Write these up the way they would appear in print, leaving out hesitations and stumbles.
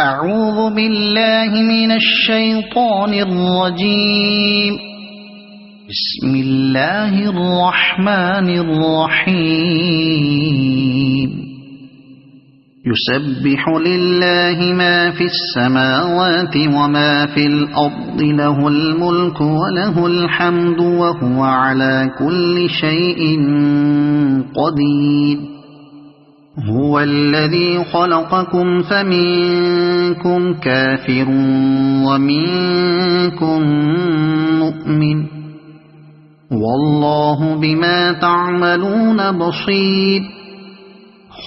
أعوذ بالله من الشيطان الرجيم. بسم الله الرحمن الرحيم. يسبح لله ما في السماوات وما في الأرض، له الملك وله الحمد وهو على كل شيء قدير. هو الذي خلقكم فمنكم كافر ومنكم مؤمن، والله بما تعملون بصير.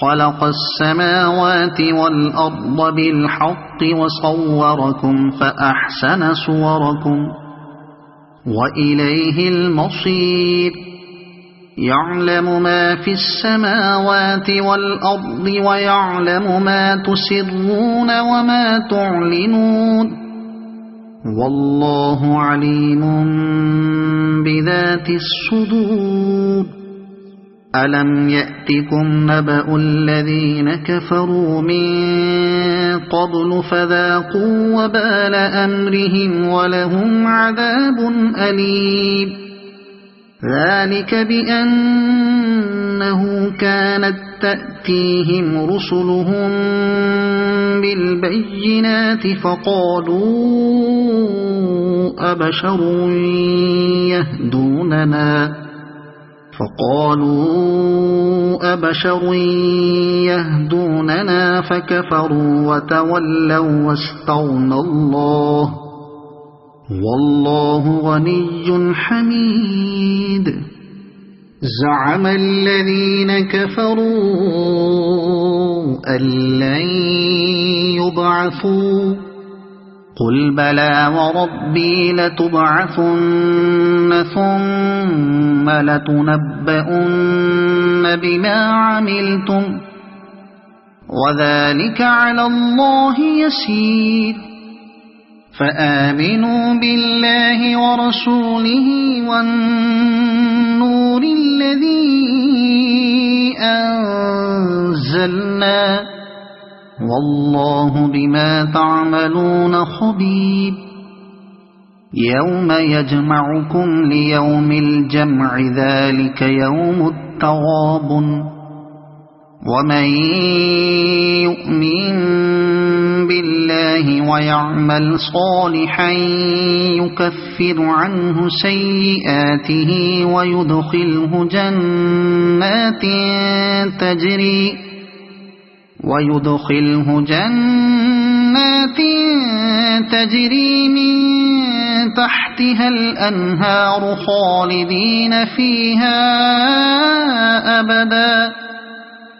خلق السماوات والأرض بالحق وصوركم فأحسن صوركم وإليه المصير. يعلم ما في السماوات والأرض ويعلم ما تسرون وما تعلنون، والله عليم بذات الصدور. ألم يأتكم نبأ الذين كفروا من قبل فذاقوا وبال أمرهم ولهم عذاب أليم. ذلك بأنه كانت تأتيهم رسلهم بالبينات فقالوا أبشر يهدوننا فكفروا وتولوا واستغنى الله، والله غني حميد. زعم الذين كفروا أن لن يبعثوا، قل بلى وربي لتبعثن ثم لتنبؤن بما عملتم وذلك على الله يسير. فآمنوا بالله ورسوله والنور الذي أنزلنا، والله بما تعملون خبير. يوم يجمعكم ليوم الجمع، ذلك يوم التغابن. ومن يؤمن بالله ويعمل صالحا يكفر عنه سيئاته ويدخله جنات تجري من تحتها الأنهار خالدين فيها أبدا،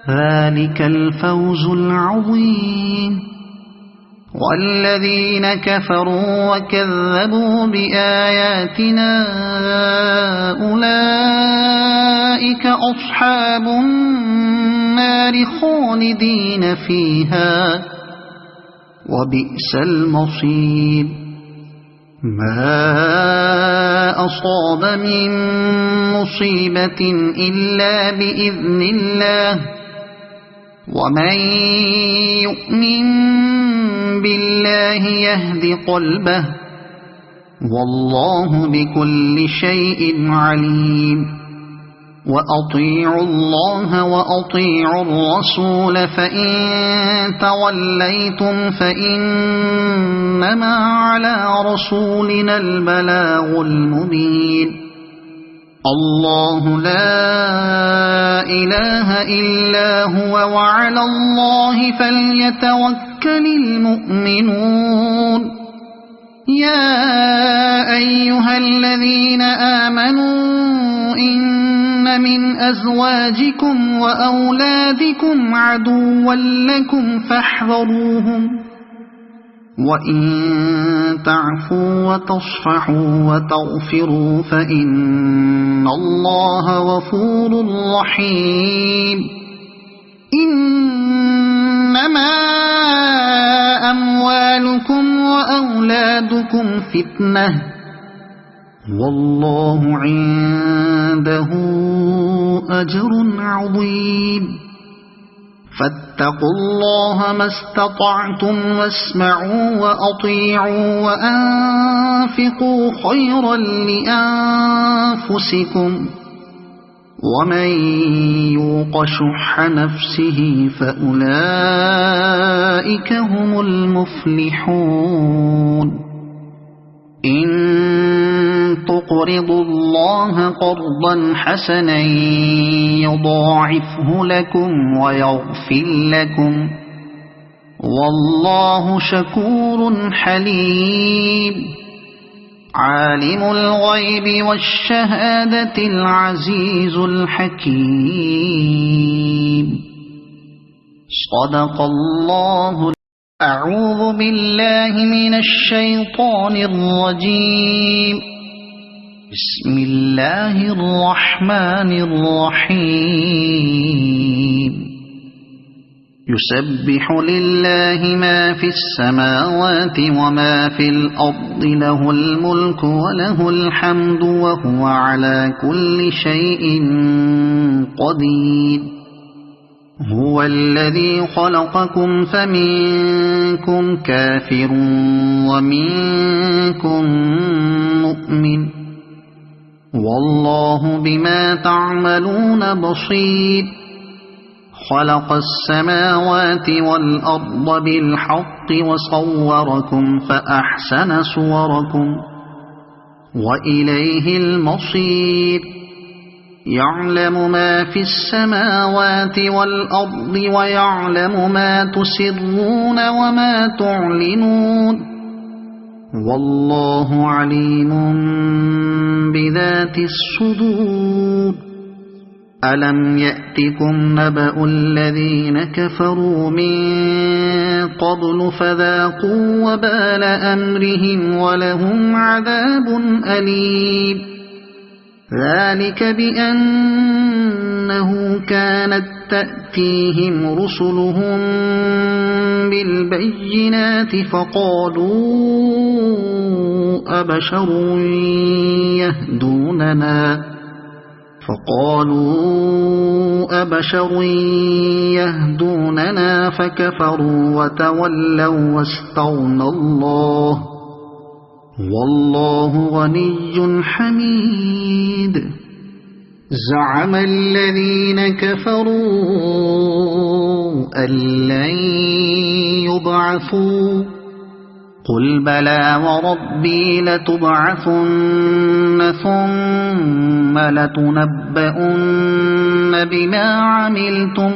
ذلك الفوز العظيم. والذين كفروا وكذبوا بآياتنا أولئك أصحاب النار خالدين فيها وبئس المصير. ما أصاب من مصيبة إلا بإذن الله، ومن يؤمن بالله يهد قلبه، والله بكل شيء عليم. وأطيعوا الله وأطيعوا الرسول، فإن توليتم فإنما على رسولنا البلاغ المبين. الله لا إله إلا هو وعلى الله فليتوكل المؤمنون. يا أيها الذين آمنوا إن من أزواجكم وأولادكم عدوا لكم فاحذروهم، وإن تعفوا وتصفحوا وتغفروا فإن الله غفور رحيم. إنما أموالكم وأولادكم فتنة، والله عنده أجر عظيم. فاتقوا الله ما استطعتم واسمعوا وأطيعوا وأنفقوا خيرا لأنفسكم ومن يوق شح نفسه فأولئك هم المفلحون إن تقرضوا الله قرضا حسنا يضاعفه لكم ويغفر لكم والله شكور حليم عالم الغيب والشهادة العزيز الحكيم صدق الله. أعوذ بالله من الشيطان الرجيم. بسم الله الرحمن الرحيم. يسبح لله ما في السماوات وما في الأرض له الملك وله الحمد وهو على كل شيء قدير. هو الذي خلقكم فمنكم كافر ومنكم مؤمن والله بما تعملون بصير. خلق السماوات والأرض بالحق وصوركم فأحسن صوركم وإليه المصير. يعلم ما في السماوات والأرض ويعلم ما تسرون وما تعلنون والله عليم بذات الصدور. ألم يأتكم نبأ الذين كفروا من قبل فذاقوا وبال أمرهم ولهم عذاب أليم. ذلك بأنه كانت تأتيهم رسلهم بالبينات فقالوا أبشر يهدوننا فكفروا وتولوا واستغنى الله والله غني حميد. زعم الذين كفروا أن لن يبعثوا قل بلى وربي لتبعثن ثم لتنبؤن بما عملتم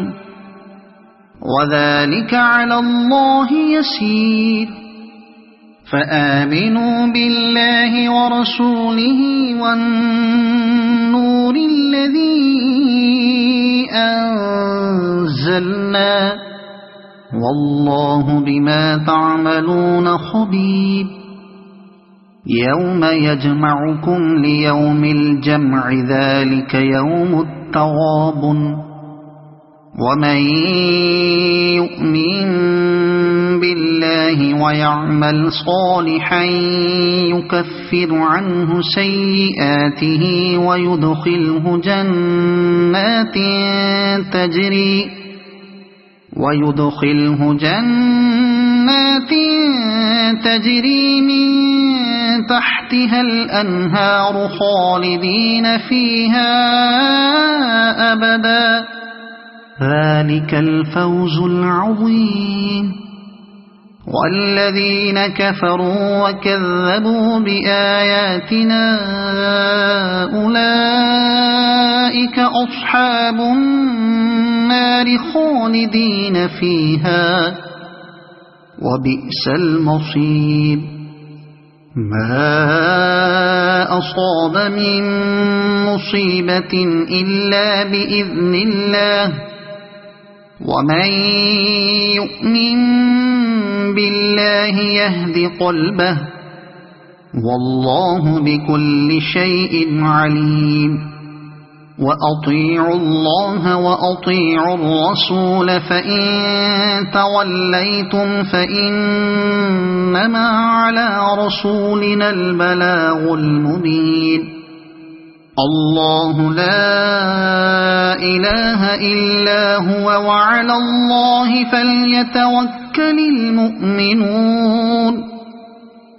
وذلك على الله يسير. فآمنوا بالله ورسوله والنور الذي أنزلنا والله بما تعملون خبير. يوم يجمعكم ليوم الجمع ذلك يوم التغابن. ومن يؤمن بالله ويعمل صالحا يكفر عنه سيئاته ويدخله جنات تجري من تحتها الأنهار خالدين فيها أبدا ذلك الفوز العظيم. والذين كفروا وكذبوا بآياتنا أولئك أصحاب النار خالدين فيها وبئس المصير. ما أصاب من مصيبة إلا بإذن الله ومن يؤمن بالله يهد قلبه والله بكل شيء عليم. وأطيعوا الله وأطيعوا الرسول فإن توليتم فإنما على رسولنا البلاغ المبين. الله لا إله إلا هو وعلى الله فليتوكل المؤمنون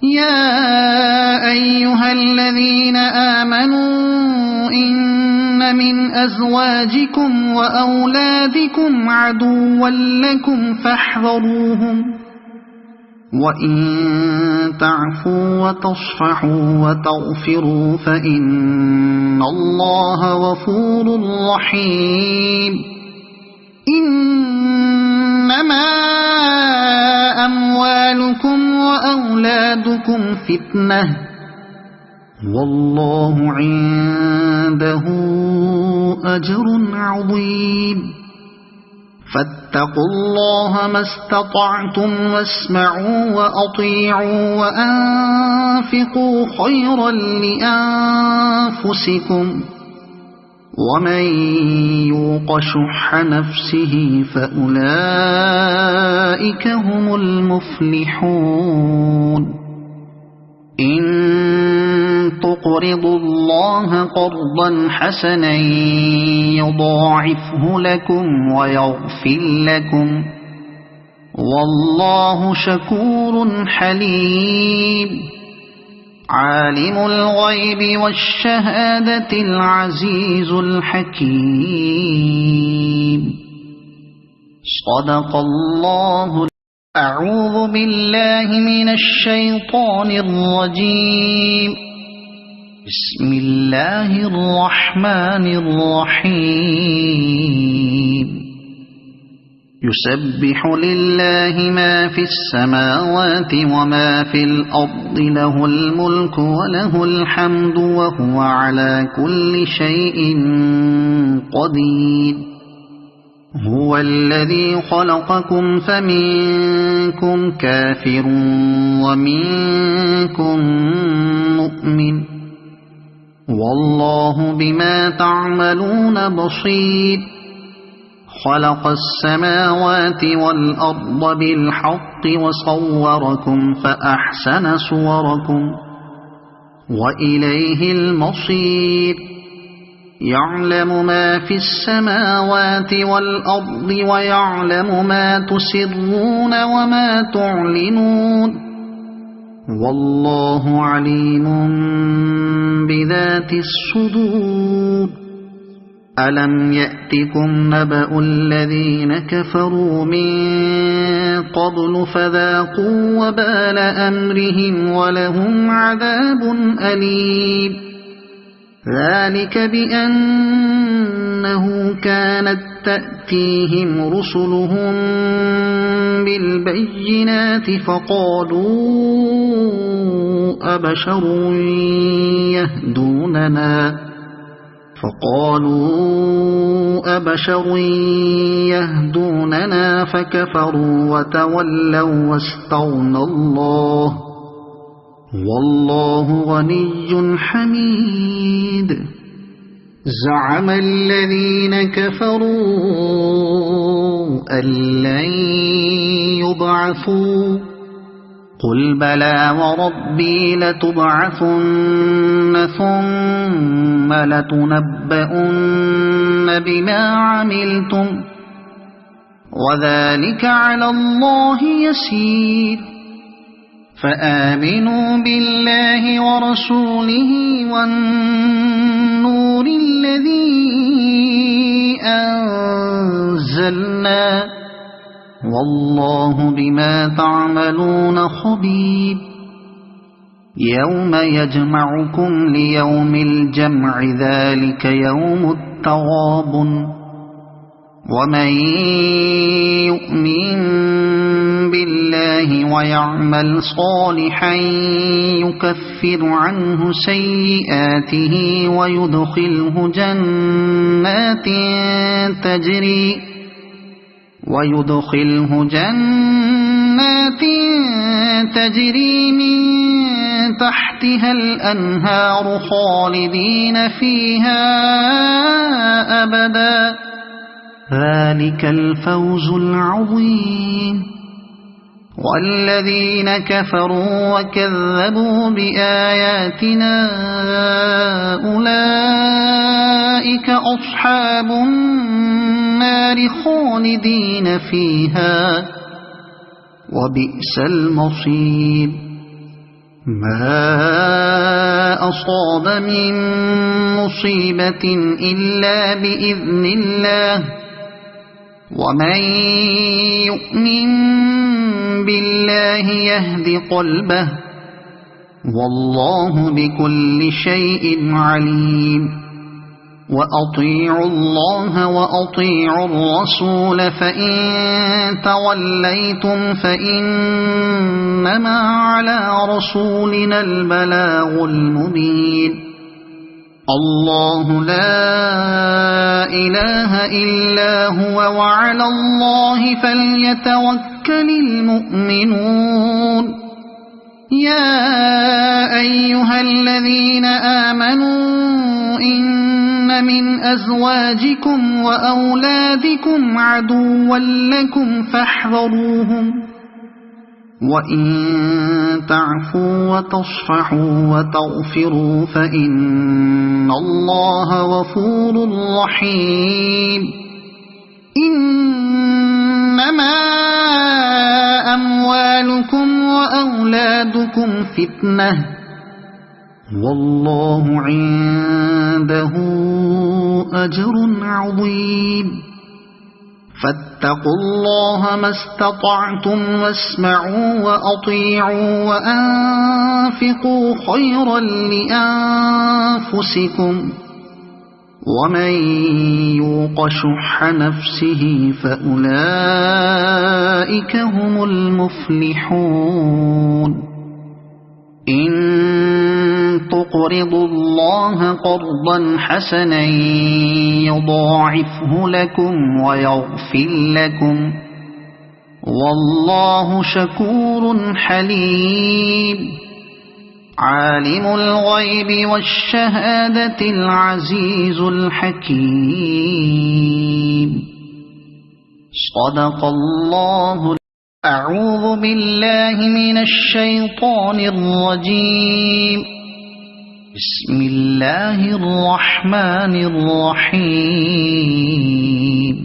يا أيها الذين آمنوا إن من أزواجكم وأولادكم عدوا لكم فاحذروهم وإن تعفوا وتصفحوا وتغفروا فإن الله غفور رحيم إنما أموالكم وأولادكم فتنة والله عنده أجر عظيم فاتقوا الله ما استطعتم واسمعوا وأطيعوا وأنفقوا خيرا لأنفسكم ومن يوق شح نفسه فأولئك هم المفلحون إن تقرضوا الله قرضا حسنا يضاعفه لكم ويغفر لكم والله شكور حليم عالم الغيب والشهادة العزيز الحكيم صدق الله. أعوذ بالله من الشيطان الرجيم. بسم الله الرحمن الرحيم. يسبح لله ما في السماوات وما في الأرض له الملك وله الحمد وهو على كل شيء قدير. هو الذي خلقكم فمنكم كافر ومنكم مؤمن والله بما تعملون بصير. خلق السماوات والأرض بالحق وصوركم فأحسن صوركم وإليه المصير. يعلم ما في السماوات والأرض ويعلم ما تسرون وما تعلنون والله عليم بذات الصدور. ألم يأتكم نبأ الذين كفروا من قبل فذاقوا وبال أمرهم ولهم عذاب أليم. ذلك بأنه كانت تأتيهم رسلهم بالبينات فقالوا أبشر يهدوننا فكفروا وتولوا واستغنى الله والله غني حميد. زعم الذين كفروا أن لن يبعثوا قل بلى وربي لتبعثن ثم لتنبؤن بما عملتم وذلك على الله يسير. فآمنوا بالله ورسوله والنور الذي أنزلنا والله بما تعملون خبير. يوم يجمعكم ليوم الجمع ذلك يوم التغابن. ومن يؤمن بالله ويعمل صالحا يكفر عنه سيئاته ويدخله جنات تجري من تحتها الأنهار خالدين فيها أبدا. ذلك الفوز العظيم. والذين كفروا وكذبوا بآياتنا أولئك أصحاب النار خالدين فيها وبئس المصير ما أصاب من مصيبة إلا بإذن الله ومن يؤمن بالله يهد قلبه والله بكل شيء عليم وأطيعوا الله وأطيعوا الرسول فإن توليتم فإنما على رسولنا البلاغ المبين الله لا إله إلا هو وعلى الله فليتوكل المؤمنون يا أيها الذين آمنوا إن من أزواجكم وأولادكم عدوا لكم فاحذروهم وإن تعفوا وتصفحوا وتغفروا فإن الله غفور رحيم إنما أموالكم وأولادكم فتنة والله عنده أجر عظيم فاتقوا الله ما استطعتم واسمعوا وأطيعوا وأنفقوا خيرا لأنفسكم ومن يوق شح نفسه فأولئك هم المفلحون إن تقرضوا الله قرضا حسنا يضاعفه لكم ويغفر لكم والله شكور حليم عالم الغيب والشهادة العزيز الحكيم صدق الله. أعوذ بالله من الشيطان الرجيم. بسم الله الرحمن الرحيم.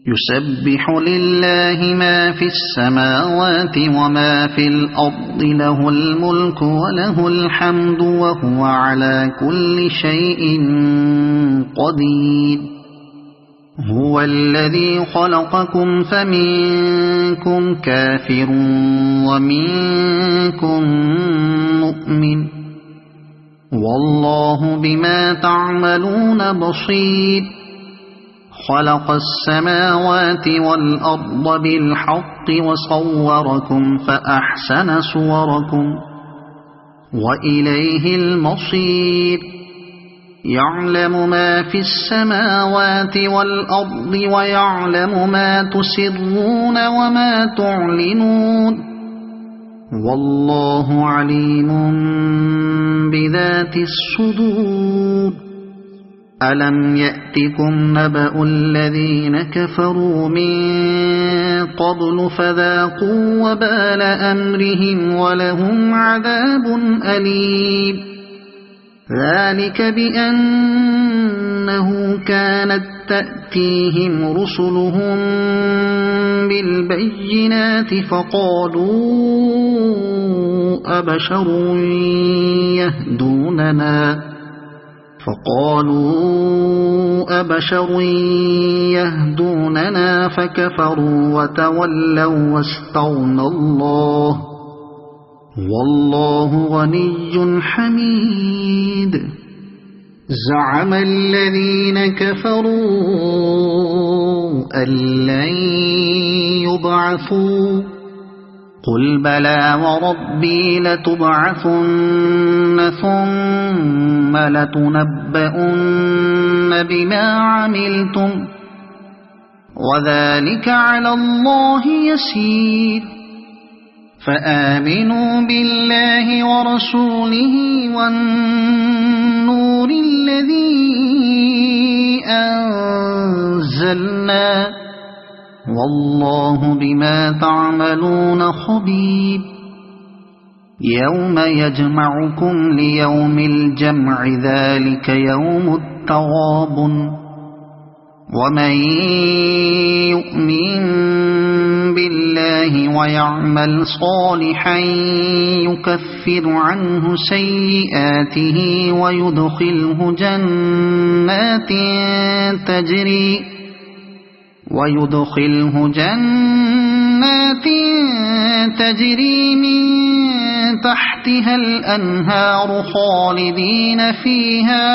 يسبح لله ما في السماوات وما في الأرض له الملك وله الحمد وهو على كل شيء قدير. هو الذي خلقكم فمنكم كافر ومنكم مؤمن والله بما تعملون بصير. خلق السماوات والأرض بالحق وصوركم فأحسن صوركم وإليه المصير. يعلم ما في السماوات والأرض ويعلم ما تسرون وما تعلنون والله عليم بذات الصدور. ألم يأتكم نبأ الذين كفروا من قبل فذاقوا وبال أمرهم ولهم عذاب أليم. ذلك بأنه كانت تأتيهم رسلهم بالبينات فقالوا أبشر يهدوننا فكفروا وتولوا واستغنى الله والله غني حميد. زعم الذين كفروا أن لن يبعثوا قل بلى وربي لتبعثن ثم لتنبؤن بما عملتم وذلك على الله يسير. فآمنوا بالله ورسوله والنور الذي أنزلنا والله بما تعملون خبير يوم يجمعكم ليوم الجمع ذلك يوم التغابن ومن يؤمن بالله ويعمل صالحا يكفر عنه سيئاته ويدخله جنات تجري من تحتها الأنهار خالدين فيها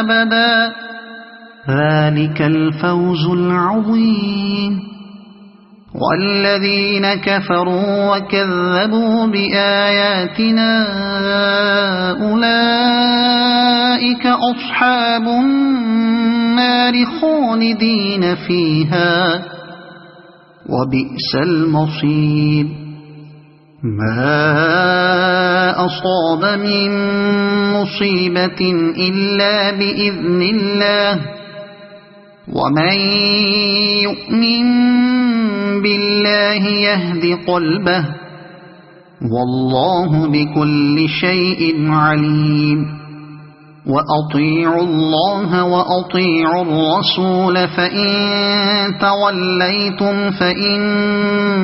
أبدا ذلك الفوز العظيم والذين كفروا وكذبوا بآياتنا أولئك أصحاب النار خالدين فيها وبئس المصير ما أصاب من مصيبة إلا بإذن الله ومن يؤمن بالله يهد قلبه والله بكل شيء عليم وأطيعوا الله وأطيعوا الرسول فإن توليتم فإنما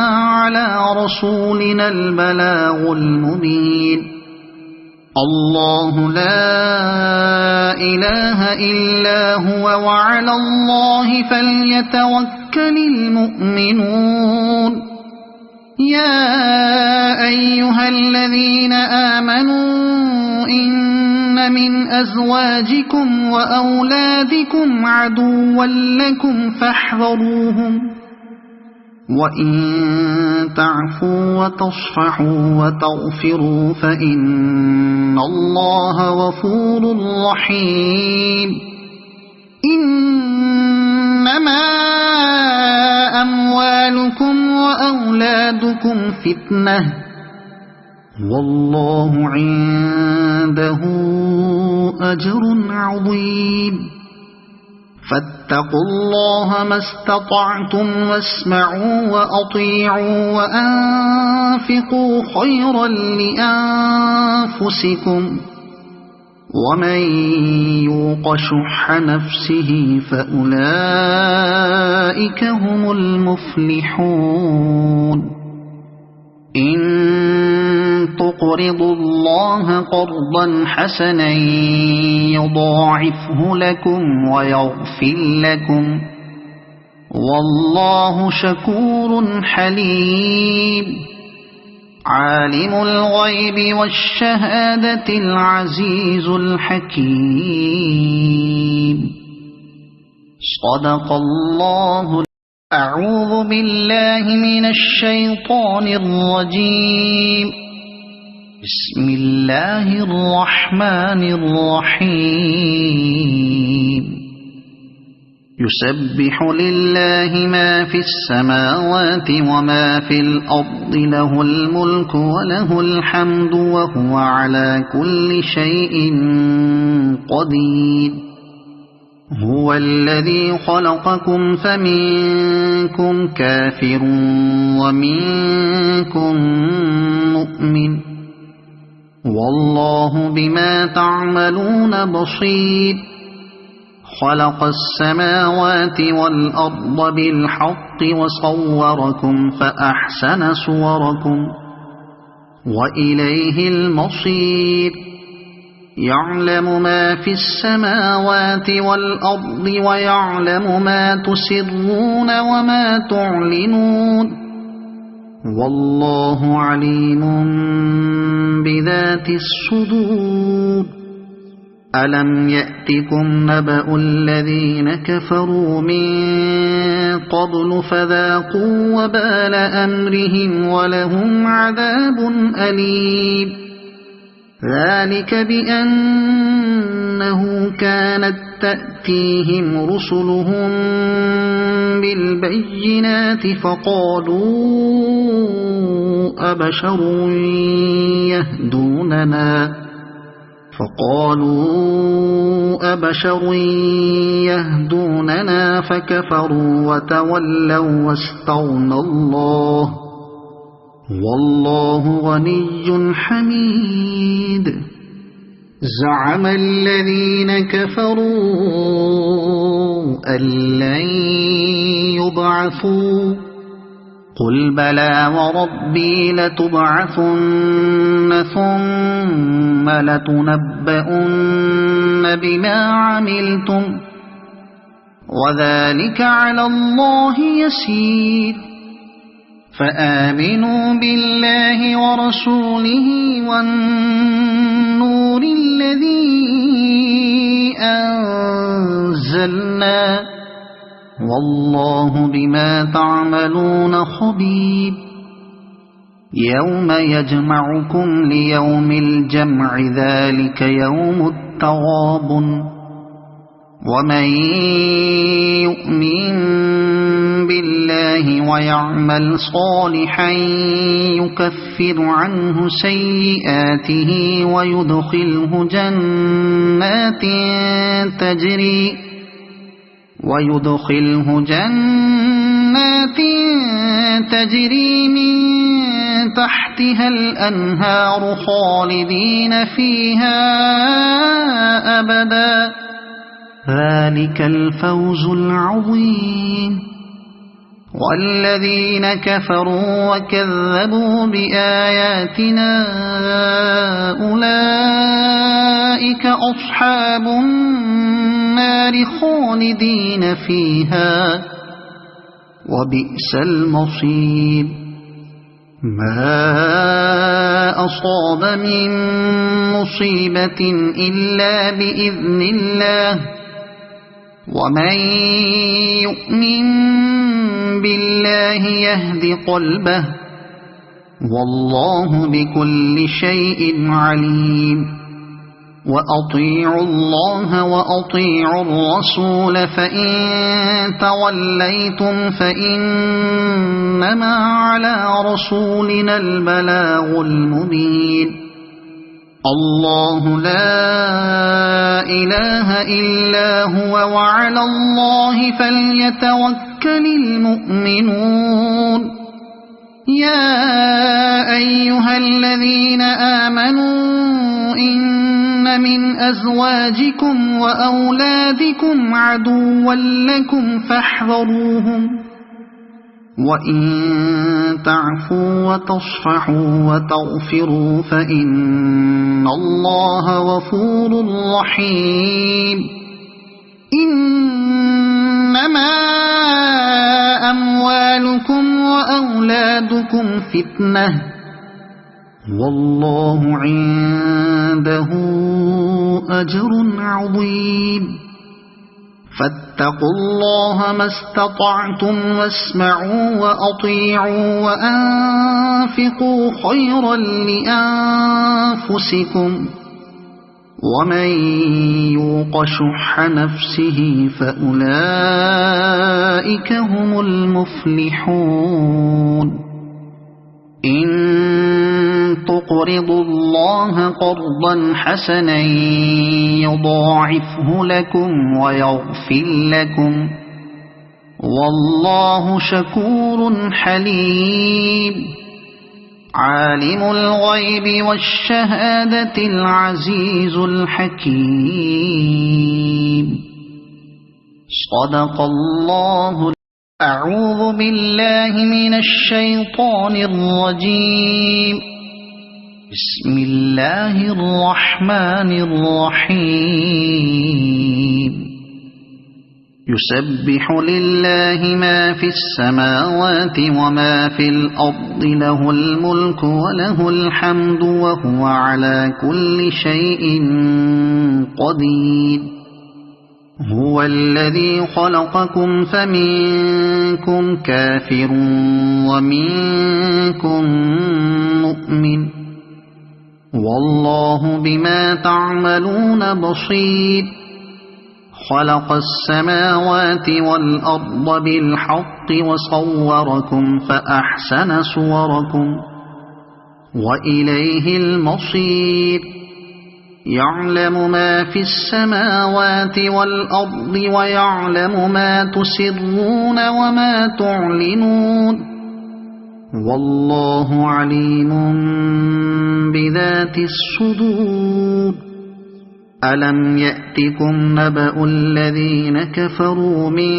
على رسولنا البلاغ المبين الله لا إله إلا هو وعلى الله فليتوكل المؤمنون يا أيها الذين آمنوا إن من أزواجكم وأولادكم عدوا لكم فاحذروهم وإن تعفوا وتصفحوا وتغفروا فإن الله غفور رحيم إنما أموالكم وأولادكم فتنة والله عنده أجر عظيم فاتقوا الله ما استطعتم واسمعوا وأطيعوا وأنفقوا خيرا لأنفسكم ومن يوق شح نفسه فأولئك هم المفلحون إن تقرضوا الله قرضا حسنا يضاعفه لكم ويغفر لكم والله شكور حليم عالم الغيب والشهادة العزيز الحكيم صدق الله. أعوذ بالله من الشيطان الرجيم. بسم الله الرحمن الرحيم. يسبح لله ما في السماوات وما في الأرض له الملك وله الحمد وهو على كل شيء قدير. هو الذي خلقكم فمنكم كافر ومنكم مؤمن والله بما تعملون بصير. خلق السماوات والأرض بالحق وصوركم فأحسن صوركم وإليه المصير. يعلم ما في السماوات والأرض ويعلم ما تسرون وما تعلنون والله عليم بذات الصدور. ألم يأتكم نبأ الذين كفروا من قبل فذاقوا وبال أمرهم ولهم عذاب أليم. ذلك بأنه كانت تأتيهم رسلهم بالبينات فقالوا أبشر يهدوننا فقالوا أبشر يهدوننا فكفروا وتولوا واستغنى الله والله غني حميد. زعم الذين كفروا أن لن يبعثوا قل بلى وربي لتبعثن ثم لتنبؤن بما عملتم وذلك على الله يسير. فآمنوا بالله ورسوله والنور الذي أنزلنا والله بما تعملون خبير. يوم يجمعكم ليوم الجمع ذلك يوم التغابن ومن يؤمن بالله ويعمل صالحا يكفر عنه سيئاته ويدخله جنات تجري من تحتها الأنهار خالدين فيها أبدا ذلك الفوز العظيم. والذين كفروا وكذبوا بآياتنا أولئك أصحاب النار خالدين فيها وبئس المصير. ما أصاب من مصيبة إلا بإذن الله ومن يؤمن بالله يهد قلبه والله بكل شيء عليم. وأطيعوا الله وأطيعوا الرسول فإن توليتم فإنما على رسولنا البلاغ المبين. الله لا إله إلا هو وعلى الله فليتوكل المؤمنون. يا أيها الذين آمنوا إن من أزواجكم وأولادكم عدوا لكم فاحذروهم وإن تعفوا وتصفحوا وتغفروا فإن الله غفور رحيم. إنما أموالكم وأولادكم فتنة والله عنده أجر عظيم. فاتقوا الله ما استطعتم واسمعوا وأطيعوا وأنفقوا خيرا لأنفسكم ومن يوق شح نفسه فأولئك هم المفلحون. إن تقرضوا الله قرضا حسنا يضاعفه لكم ويغفر لكم والله شكور حليم. عالم الغيب والشهادة العزيز الحكيم. صدق الله. أعوذ بالله من الشيطان الرجيم. بسم الله الرحمن الرحيم. يسبح لله ما في السماوات وما في الأرض له الملك وله الحمد وهو على كل شيء قدير. هو الذي خلقكم فمنكم كافر ومنكم مؤمن والله بما تعملون بصير. خلق السماوات والأرض بالحق وصوركم فأحسن صوركم وإليه المصير. يعلم ما في السماوات والأرض ويعلم ما تسرون وما تعلنون والله عليم بذات الصدور ألم يأتكم نبأ الذين كفروا من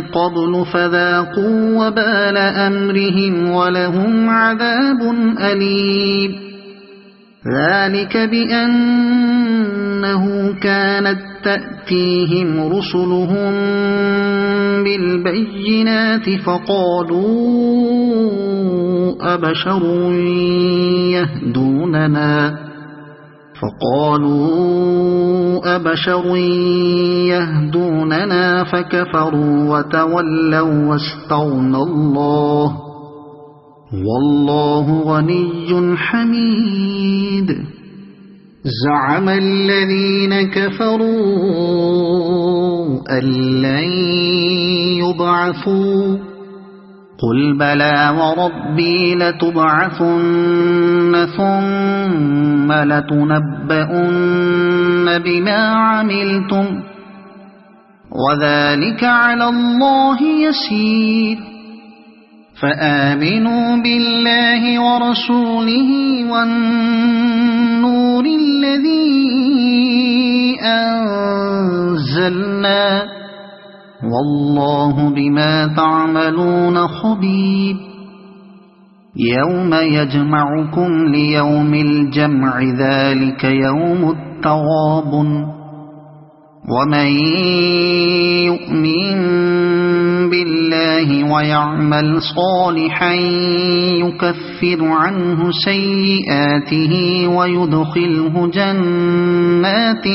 قبل فذاقوا وبال أمرهم ولهم عذاب أليم ذلك بأنه كانت تأتيهم رسلهم بالبينات فقالوا أبشر يهدوننا فكفروا وتولوا واستغنى الله والله غني حميد زعم الذين كفروا أن لن يبعثوا قل بلى وربي لتبعثن ثم لتنبؤن بما عملتم وذلك على الله يسير فآمنوا بالله ورسوله والنور الذي أنزلنا والله بما تعملون خبير يوم يجمعكم ليوم الجمع ذلك يوم التغابن ومن يؤمن بالله ويعمل صالحا يكفر عنه سيئاته ويدخله جنات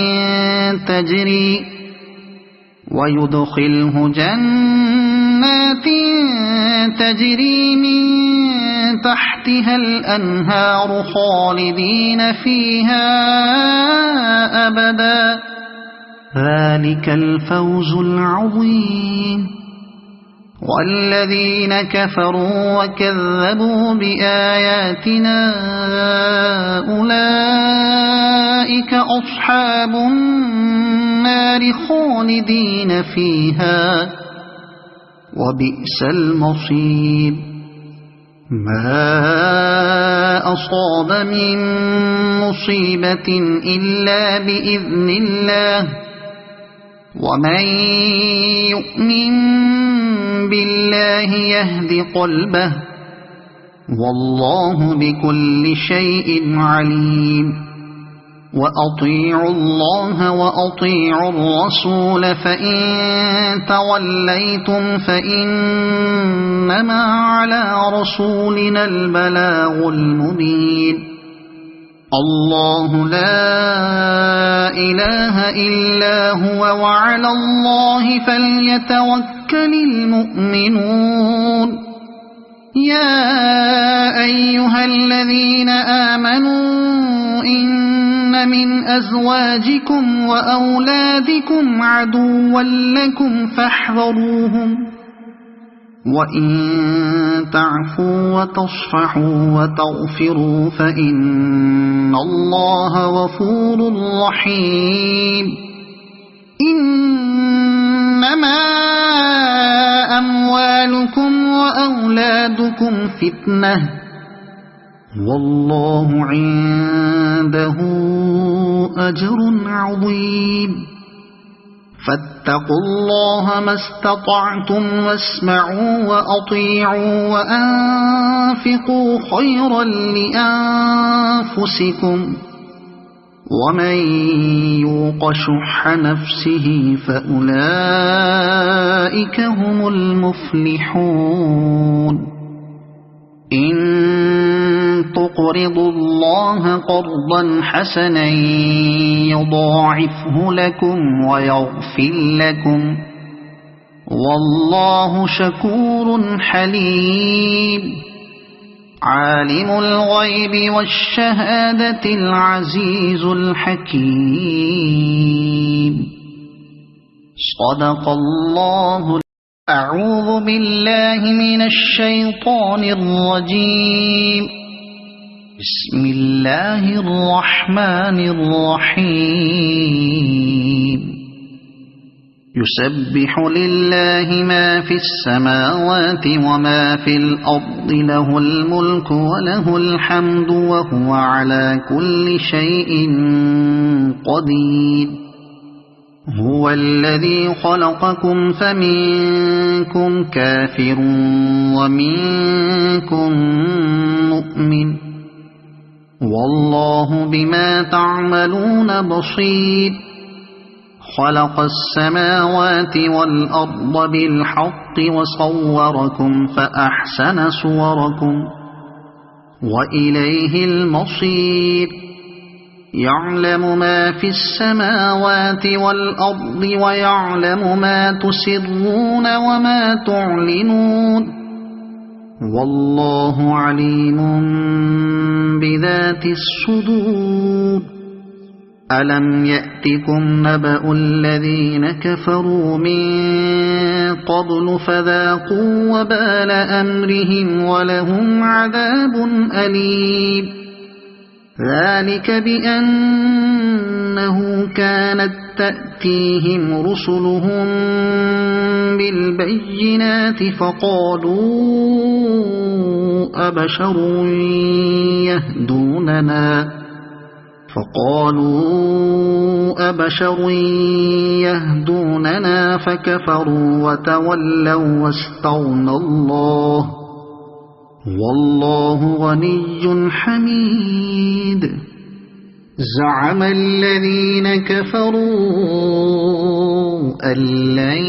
تجري من تحتها الأنهار خالدين فيها أبدا ذلك الفوز العظيم والذين كفروا وكذبوا بآياتنا أولئك أصحاب النار خالدين فيها وبئس المصير ما أصاب من مصيبة إلا بإذن الله ومن يؤمن بالله يهد قلبه والله بكل شيء عليم وأطيعوا الله وأطيعوا الرسول فإن توليتم فإنما على رسولنا البلاغ المبين الله لا إله إلا هو وعلى الله فليتوكل المؤمنون يا أيها الذين آمنوا إن من أزواجكم وأولادكم عدوا لكم فاحذروهم وإن تعفوا وتصفحوا وتغفروا فإن الله غفور رحيم إنما أموالكم وأولادكم فتنة والله عنده أجر عظيم فاتقوا الله ما استطعتم واسمعوا وأطيعوا وأنفقوا خيرا لأنفسكم ومن يوق شح نفسه فأولئك هم المفلحون إن تقرضوا الله قرضا حسنا يضاعفه لكم ويغفر لكم والله شكور حليم عالم الغيب والشهادة العزيز الحكيم صدق الله. أعوذ بالله من الشيطان الرجيم. بسم الله الرحمن الرحيم يسبح لله ما في السماوات وما في الأرض له الملك وله الحمد وهو على كل شيء قدير هو الذي خلقكم فمنكم كافر ومنكم مؤمن والله بما تعملون بصير خلق السماوات والأرض بالحق وصوركم فأحسن صوركم وإليه المصير يعلم ما في السماوات والأرض ويعلم ما تسرون وما تعلنون والله عليم بذات الصدور ألم يأتكم نبأ الذين كفروا من قبل فذاقوا وبال أمرهم ولهم عذاب أليم ذلك بأنه كانت تأتيهم رسلهم بالبينات فقالوا أبشر يهدوننا فكفروا وتولوا واستغنى الله والله غني حميد زعم الذين كفروا أن لن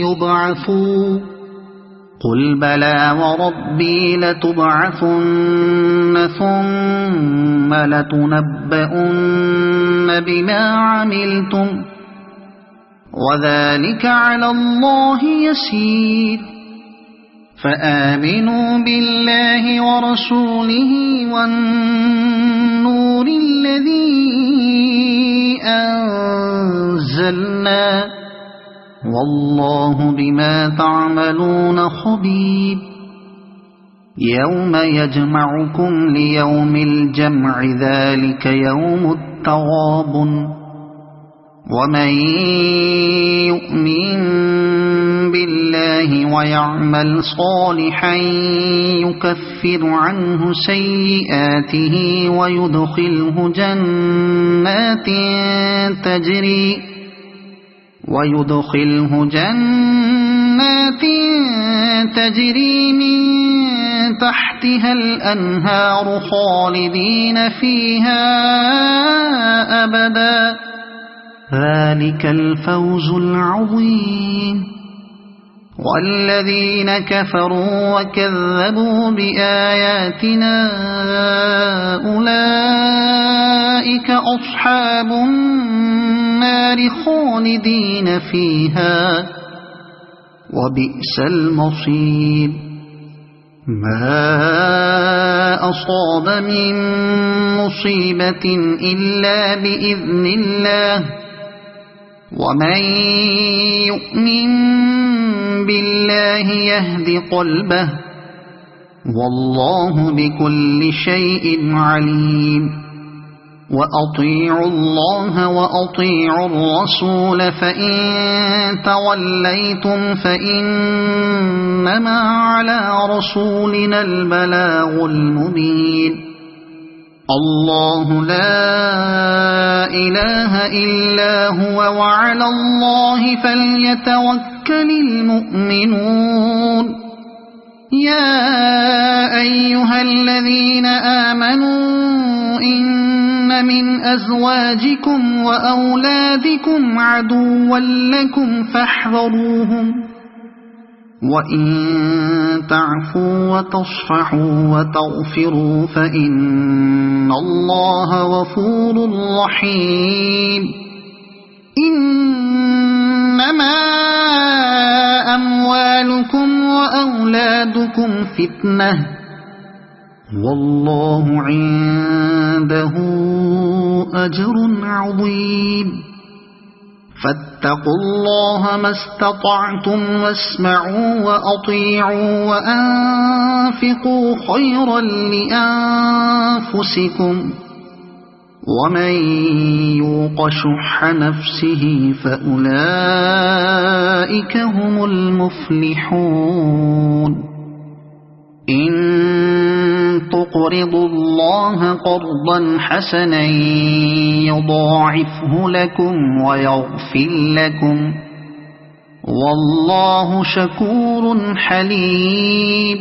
يبعثوا قل بلى وربي لتبعثن ثم لتنبؤن بما عملتم وذلك على الله يسير فآمنوا بالله ورسوله والنور الذي أنزلنا والله بما تعملون خبير يوم يجمعكم ليوم الجمع ذلك يوم التغابن ومن يؤمن بالله ويعمل صالحا يكفر عنه سيئاته ويدخله جنات تجري من تحتها الأنهار خالدين فيها أبدا ذلك الفوز العظيم والذين كفروا وكذبوا بآياتنا أولئك أصحاب النار خالدين فيها وبئس المصير ما أصاب من مصيبة إلا بإذن الله ومن يؤمن بالله يهد قلبه والله بكل شيء عليم وأطيعوا الله وأطيعوا الرسول فإن توليتم فإنما على رسولنا البلاغ المبين الله لا إله إلا هو وعلى الله فليتوكل المؤمنون يا أيها الذين آمنوا إن من أزواجكم وأولادكم عدوا لكم فاحذروهم وإن تعفوا وتصفحوا وتغفروا فإن الله غفور رحيم إنما أموالكم وأولادكم فتنة والله عنده أجر عظيم فاتقوا الله ما استطعتم واسمعوا وأطيعوا وأنفقوا خيرا لأنفسكم ومن يوق شح نفسه فأولئك هم المفلحون إن تقرضوا الله قرضا حسنا يضاعفه لكم ويغفر لكم والله شكور حليم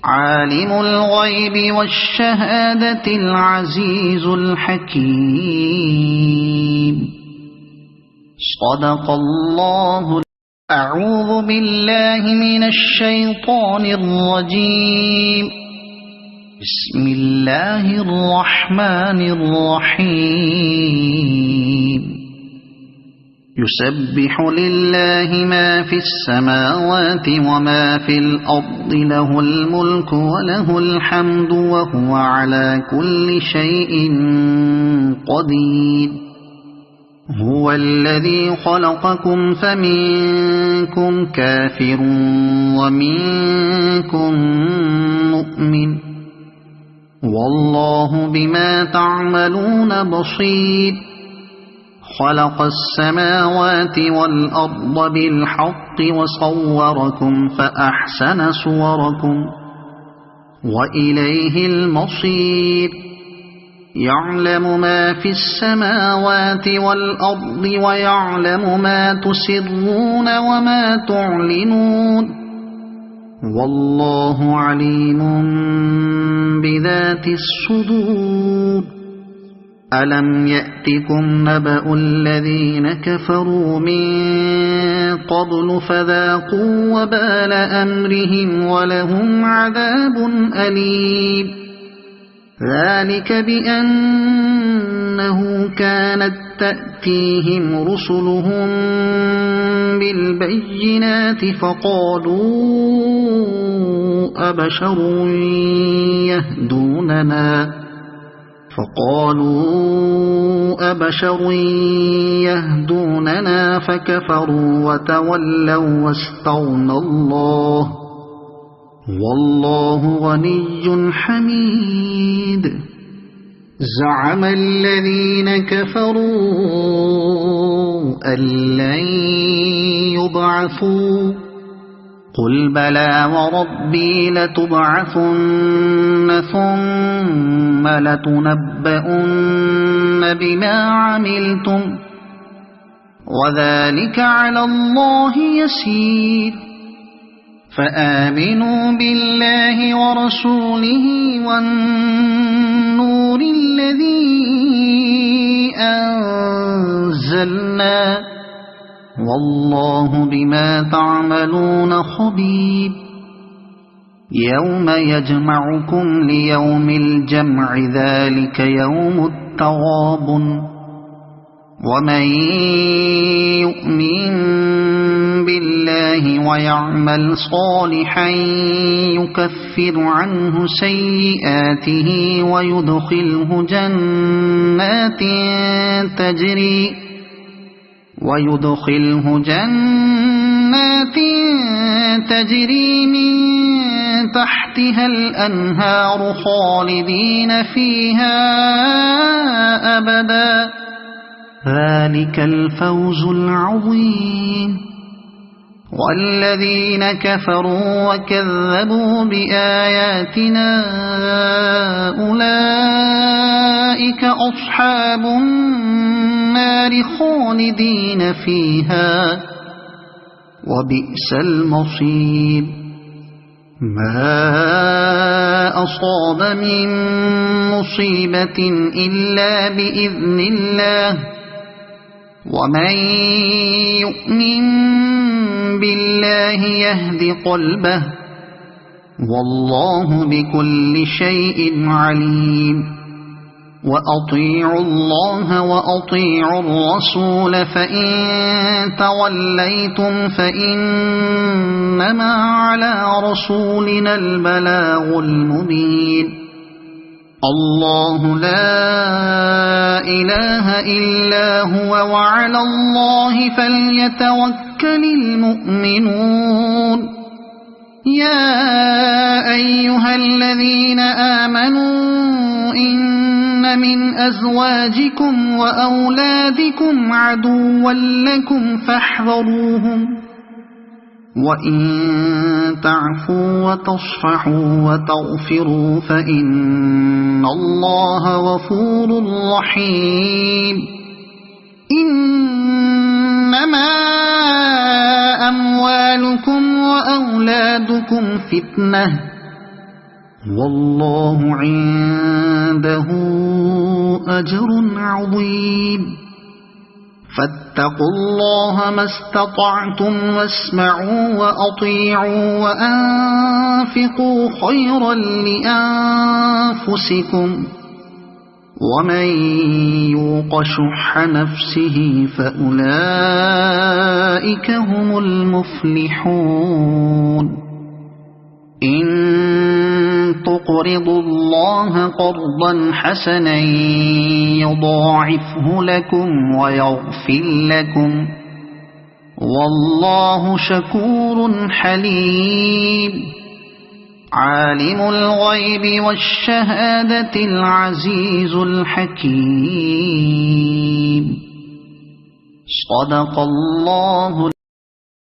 عالم الغيب والشهادة العزيز الحكيم صدق الله. أعوذ بالله من الشيطان الرجيم. بسم الله الرحمن الرحيم. يسبح لله ما في السماوات وما في الأرض له الملك وله الحمد وهو على كل شيء قدير. هو الذي خلقكم فمنكم كافر ومنكم مؤمن والله بما تعملون بصير. خلق السماوات والأرض بالحق وصوركم فأحسن صوركم وإليه المصير. يعلم ما في السماوات والأرض ويعلم ما تسرون وما تعلنون والله عليم بذات الصدور. ألم يأتكم نبأ الذين كفروا من قبل فذاقوا وبال أمرهم ولهم عذاب أليم. ذلك بأنه كانت تأتيهم رسلهم بالبينات فقالوا أبشر يهدوننا فكفروا وتولوا واستغنى الله والله غني حميد. زعم الذين كفروا أن لن يبعثوا قل بلى وربي لتبعثن ثم لتنبؤن بما عملتم وذلك على الله يسير. فآمنوا بالله ورسوله والنور الذي أنزلنا والله بما تعملون خبير. يوم يجمعكم ليوم الجمع ذلك يوم التغابن. ومن يؤمن بالله ويعمل صالحا يكفر عنه سيئاته ويدخله جنات تجري من تحتها الأنهار خالدين فيها أبدا ذلك الفوز العظيم. والذين كفروا وكذبوا بآياتنا أولئك أصحاب النار خالدين فيها وبئس المصير. ما أصاب من مصيبة إلا بإذن الله ومن يؤمن بالله يهد قلبه والله بكل شيء عليم. وأطيعوا الله وأطيعوا الرسول فإن توليتم فإنما على رسولنا البلاغ المبين. الله لا إله إلا هو وعلى الله فليتوكل المؤمنون. يا أيها أيها الذين آمنوا إن من أزواجكم وأولادكم عدوا لكم فاحذروهم وإن تعفوا وتصفحوا وتغفروا فإن الله غفور رحيم إنما أموالكم وأولادكم فتنة والله عنده أجر عظيم فاتقوا الله ما استطعتم واسمعوا وأطيعوا وأنفقوا خيرا لأنفسكم ومن يوق شح نفسه فأولئك هم المفلحون إن تقرضوا الله قرضا حسنا يضاعفه لكم ويغفر لكم والله شكور حليم عالم الغيب والشهادة العزيز الحكيم صدق الله